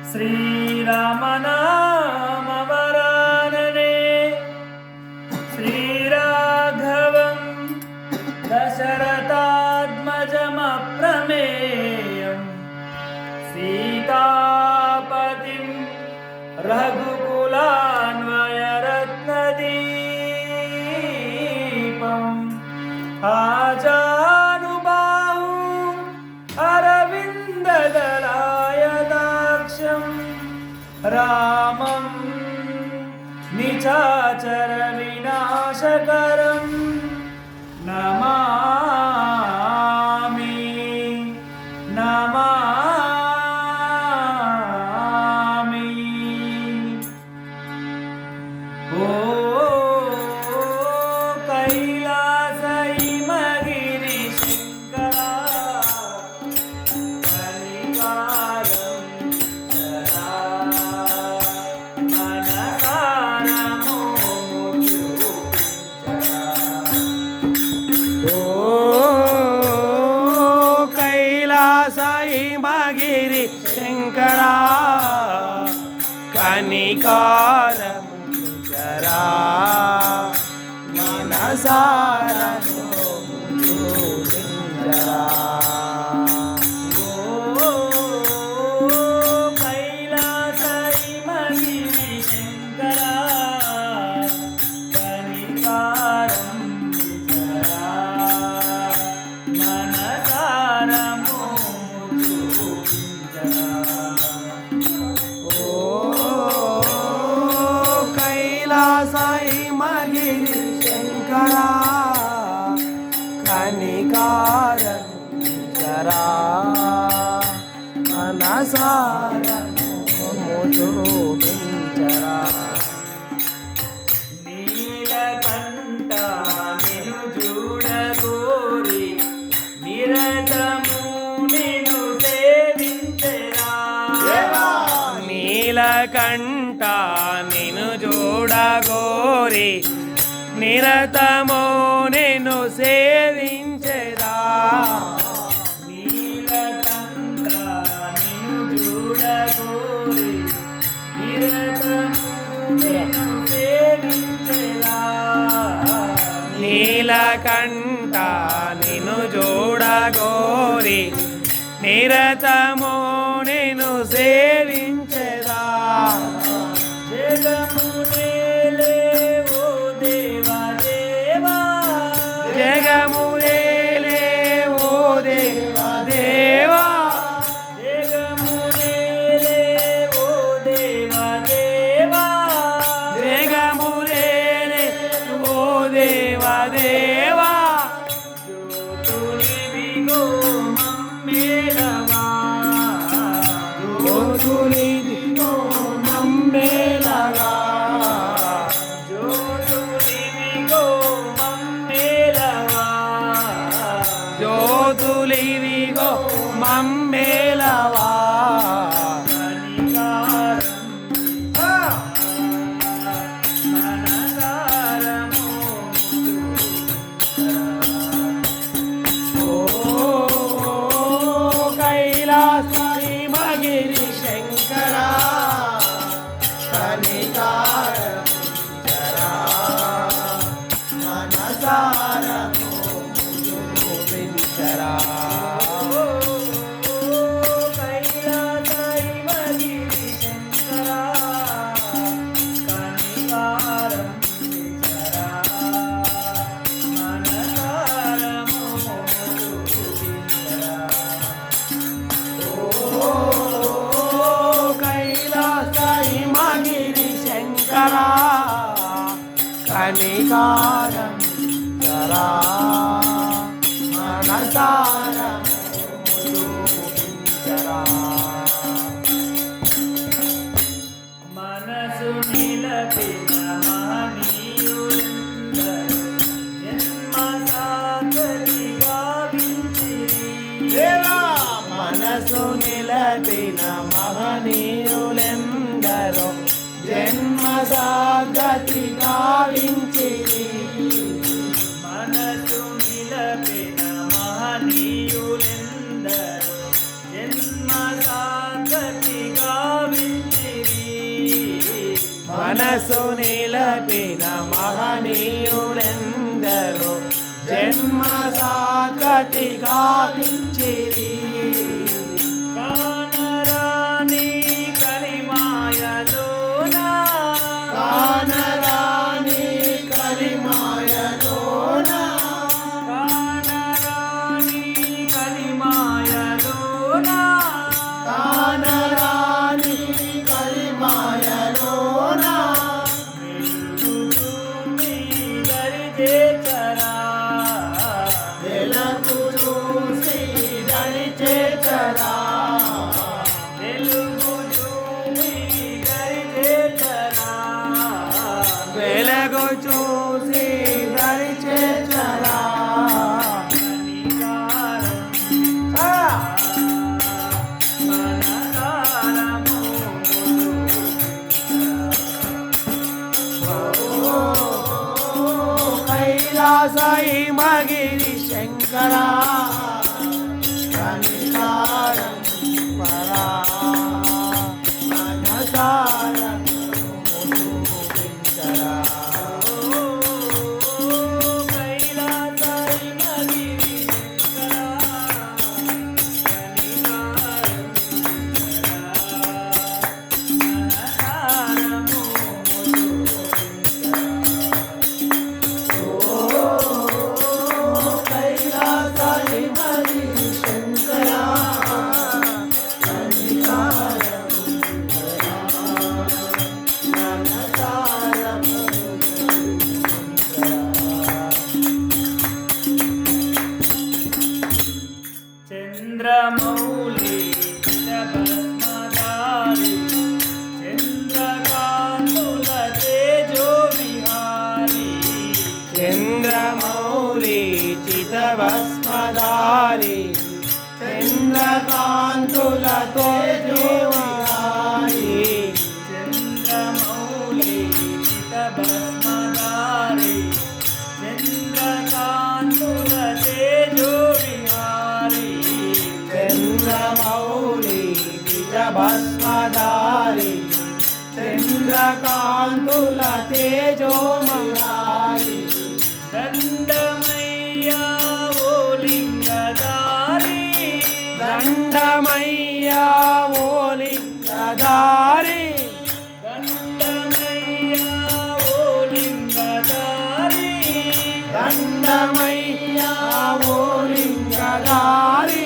श्रीरामनामवरानने श्रीराघवं दशरथात्मजमप्रमेयं सीतापतिं रघुकुलान्वयरत्नदीपम् आजानुबाहु अरविन्ददलायदाक्षं रामं निशाचरविनाशकरं नमामि नमामि। ओ कैलासहिमगिरिशङ्करा कलिकालं सदा मनसारमोमुचुपिञ्जरा। ओ कैलासहिमगिरिशङ्करा कनिकारमुचरा मनसारमोमुचुपिञ्जरा। ओ कैलासहिमगिरिशङ्करा कनिकारमुचरा मनसारमोमुचुपिञ्जरा। कैलासहिमगिरिशङ्करा कनिकारमुचरा मनसारमोमुचुपिञ्जरा। నీలకంఠ నిను చూడగోరి నిరతము నిను సేవించెరా। నీలకంఠ నిను చూడగోరి నిరతము నిన్ను సేవించెదా। నీలకంఠ నిను చూడగోరి నిరతము నిన్ను సేవించెదా। నీలకంఠ నిను చూడగోరి నిరతము నిన్ను సేవించెదా। జగమునేలే ఓ దేవా దేవా జగమునేలే ఓ దేవా దేవా జగమునేలే ఓ దేవా దేవా జగమునేలే ఓ దేవా దేవా జ్యోతులివిగో మమ్మేలవా జ్యోతులివిగో మమ్మేలవా జ్యోతులివిగో మమ్మేలవా జ్యోతులివిగో మమ్మేలవా कैलासहिमगिरिशङ्करा कनिकारमुचरा मनसारमोमुचुपिञ्जरा। कैलासहिमगिरिशङ्करा कनिकारमुचरा मनसारमोमुचुपिञ्जरा। कैलासहिमगिरिशङ्करा कनिकारमुचरा मनसारमोमुचुपिञ्जरा। మనసు నిలపిన మహనీయులందరూ జన్మ సాగరి గావించిరి। మనసు నిలపిన మహనీయులందరూ జన్మ సాగతి గావించిరి। మనసు నిలపిన మహనీయులందరూ జన్మ సాగతి గావించిరి। మనసు నిలపిన మహనీయులెందరో జన్మ సాగతి గావించిరి కానరాని కలిమాయలోన కానరాని కలిమాయలోన కానరాని కలిమాయలోన కానరాని కలిమాయలోన వెలుగు చూసి దరి చేర్చరా వెలుగు చూసి దరి చేర్చరా వెలుగు చూసి దరి చేర్చరా కైలాసై మగిరి శంకరా కనికారం పరా మనసారం ముగించరా కైలాసై మగిరి శంకరా చంద్రమౌళి భస్మధారి చంద్రకాంతుల తేజో విహారి చంద్రమౌళి చితభస్మధారి చంద్రకాంతుల తేజో విహారి చంద్రమౌళి చితభస్మధారి చంద్రకాంతుల తేజో విహారి చంద్రమౌళి భస్మధారి చంద్రకాంతుల తేజోమయారి దండమయ్యా ఓ లింగధారి దండమయ్యా ఓ లింగధారి దండమయ్యా ఓ లింగధారి దండమయ్యా ఓ లింగధారి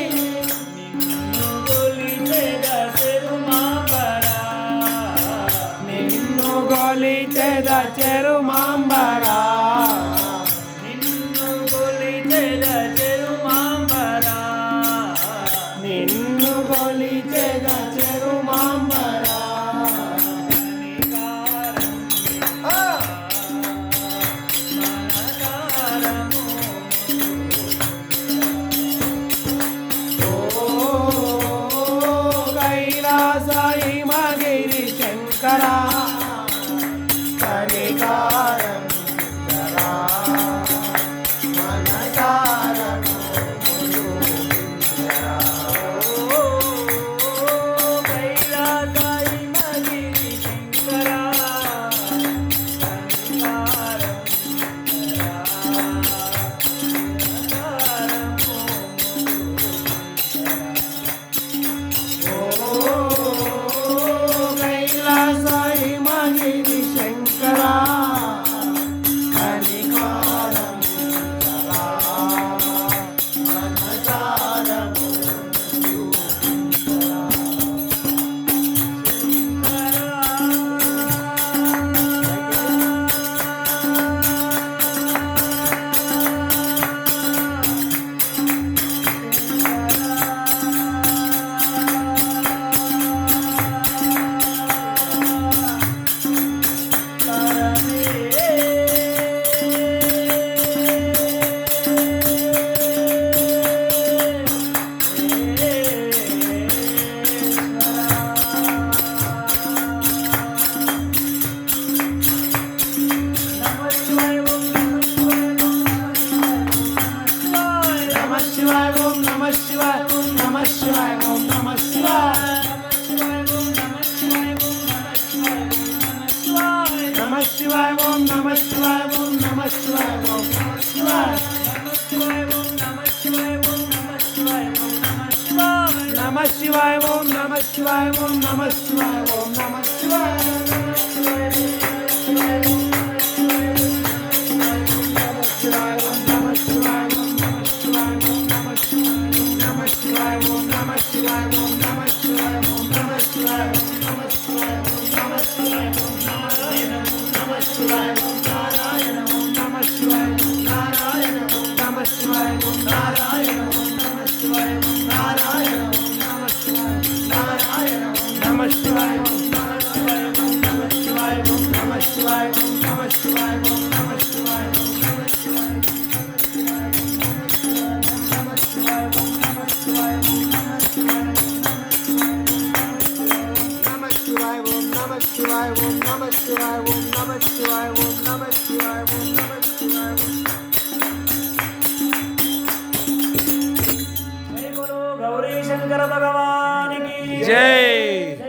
గొలిచెద చెరుమాంబరా నిన్ను గొలిచెద చెరుమాంబరా నిన్ను గొలిచెద చెరుమాంబరా కైలాసై మగిరి శంకరా కనికారం జరా మనసారం ముగించరా కైలాసై మగిరి శంకరా కనికారం జరా కైలాసై शिवाय ओम नमः शिवाय ओम नमः शिवाय ओम नमः शिवाय नमः शिवाय ओम नमः शिवाय ओम नमः शिवाय ओम नमः शिवाय गौरी शंकर भगवान की जय